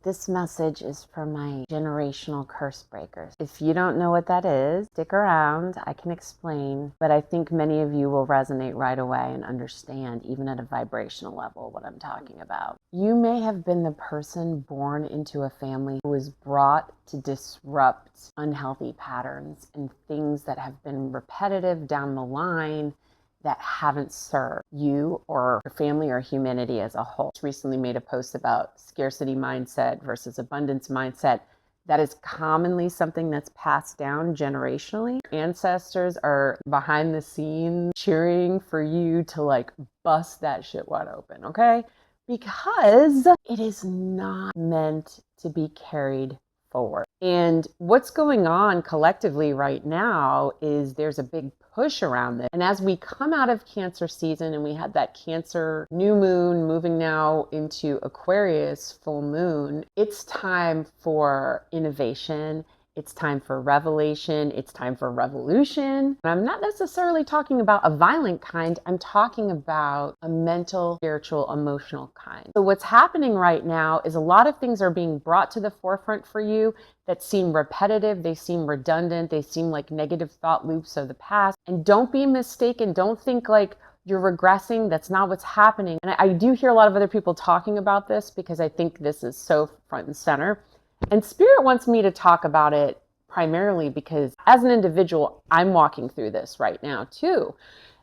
This message is for my generational curse breakers. If you don't know what that is, stick around. I can explain, but I think many of you will resonate right away and understand, even at a vibrational level, what I'm talking about. You may have been the person born into a family who was brought to disrupt unhealthy patterns and things that have been repetitive down the line that haven't served you or your family or humanity as a whole. Just recently made a post about scarcity mindset versus abundance mindset. That is commonly something that's passed down generationally. Ancestors are behind the scenes cheering for you to like bust that shit wide open, okay? Because it is not meant to be carried forward. And what's going on collectively right now is there's a big push around this. And as we come out of Cancer season and we had that Cancer new moon moving now into Aquarius full moon, it's time for innovation. It's time for revelation. It's time for revolution. And I'm not necessarily talking about a violent kind. I'm talking about a mental, spiritual, emotional kind. So what's happening right now is a lot of things are being brought to the forefront for you that seem repetitive. They seem redundant. They seem like negative thought loops of the past. And don't be mistaken. Don't think like you're regressing. That's not what's happening. And I do hear a lot of other people talking about this because I think this is so front and center. And Spirit wants me to talk about it primarily because as an individual, I'm walking through this right now too.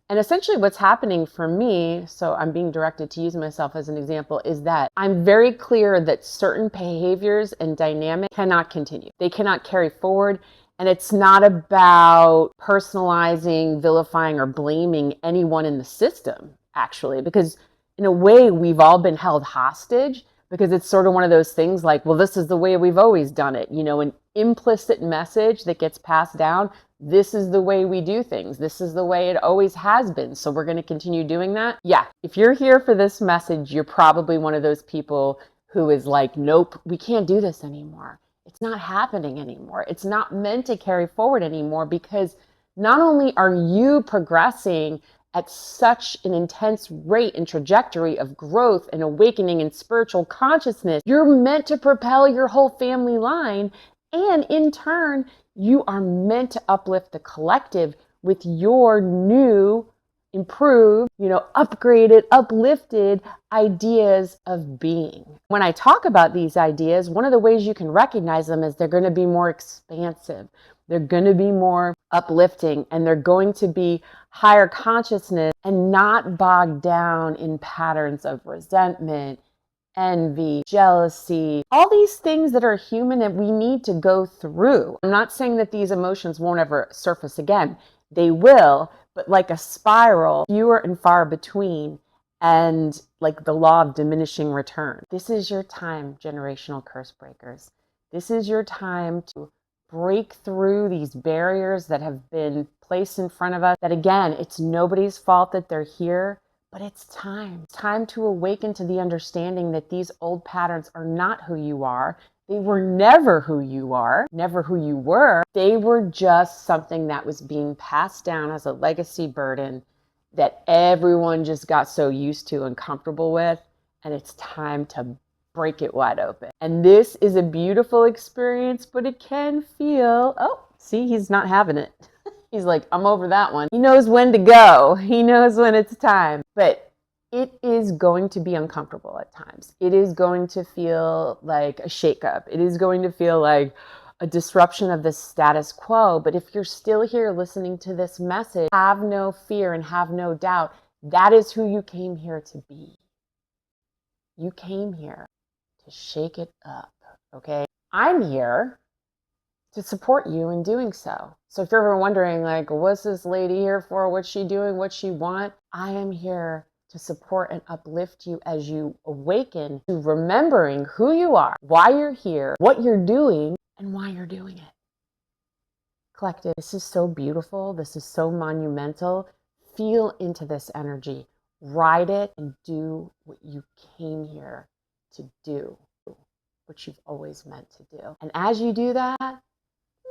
And essentially what's happening for me, so I'm being directed to use myself as an example, is that I'm very clear that certain behaviors and dynamics cannot continue. They cannot carry forward. And it's not about personalizing, vilifying, or blaming anyone in the system, actually, because in a way, we've all been held hostage. Because it's sort of one of those things like, well, this is the way we've always done it. You know, an implicit message that gets passed down. This is the way we do things. This is the way it always has been. So we're going to continue doing that. Yeah. If you're here for this message, you're probably one of those people who is like, nope, we can't do this anymore. It's not happening anymore. It's not meant to carry forward anymore because not only are you progressing at such an intense rate and trajectory of growth and awakening and spiritual consciousness, you're meant to propel your whole family line. And in turn, you are meant to uplift the collective with your new, improved, upgraded, uplifted ideas of being. When I talk about these ideas, one of the ways you can recognize them is they're going to be more expansive. They're going to be more uplifting, and they're going to be higher consciousness and not bogged down in patterns of resentment, envy, jealousy, all these things that are human and we need to go through. I'm not saying that these emotions won't ever surface again. They will, but like a spiral, fewer and far between, and like the law of diminishing return. This is your time, generational curse breakers. This is your time to break through these barriers that have been placed in front of us. That again, it's nobody's fault that they're here, but it's time. It's time to awaken to the understanding that these old patterns are not who you are. They were never who you are, never who you were. They were just something that was being passed down as a legacy burden that everyone just got so used to and comfortable with. And it's time to break it wide open. And this is a beautiful experience, but it can feel, oh, see, he's not having it. He's like, I'm over that one. He knows when to go. He knows when it's time. But it is going to be uncomfortable at times. It is going to feel like a shakeup. It is going to feel like a disruption of the status quo. But if you're still here listening to this message, have no fear and have no doubt. That is who you came here to be. You came here to shake it up, okay? I'm here to support you in doing so. So if you're ever wondering, like, what's this lady here for? What's she doing? What she want? I am here to support and uplift you as you awaken to remembering who you are, why you're here, what you're doing, and why you're doing it. Collective, this is so beautiful. This is so monumental. Feel into this energy. Ride it and do what you came here to do, what you've always meant to do. And as you do that,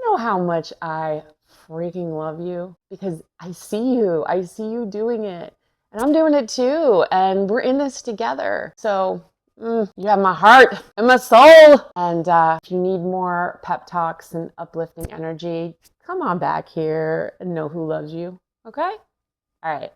know how much I freaking love you because I see you doing it and I'm doing it too. And we're in this together. So You have my heart and my soul. And if you need more pep talks and uplifting energy, come on back here and know who loves you. Okay? All right.